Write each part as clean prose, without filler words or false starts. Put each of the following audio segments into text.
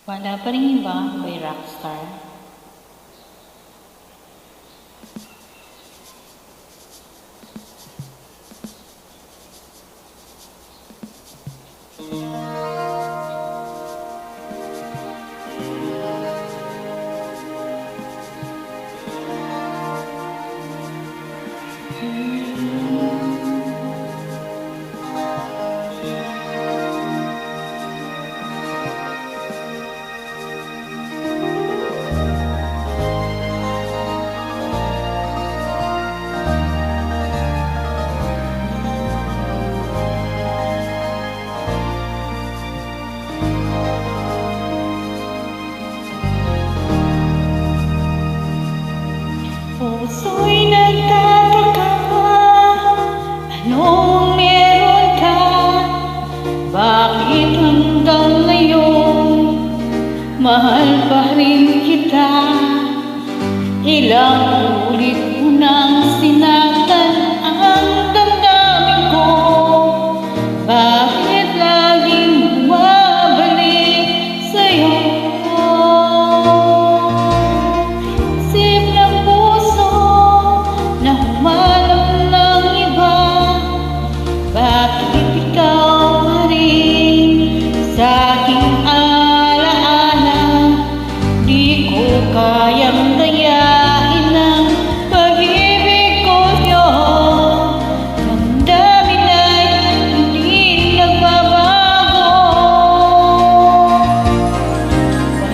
Wala pa rin iba by Rockstar. Puso'y nagtataka, anong meron ka? Bakit hanggang ngayon mahal pa rin kita? Ilang ulit mo nang sinaktan ang damdamin ko. Bakit laging bumabalik sa'yo? Isip ng puso na humanap ng iba. Bakit ikaw pa rin sa aking alaala? Di ko kayang dayain ang pag-ibig ko sa'yo. Damdamin ay hindi nagbabago.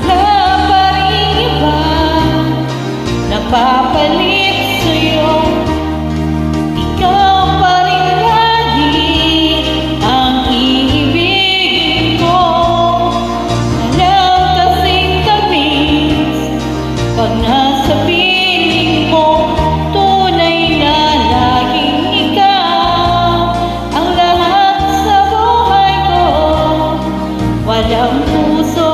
Wala pa rin iba napapalit sa'yo. Ikaw pa rin lagi ang iibigin ko. Walang kasing tamis pag nasa piling mo. Tunay na laging ikaw ang lahat sa buhay ko. Walang puso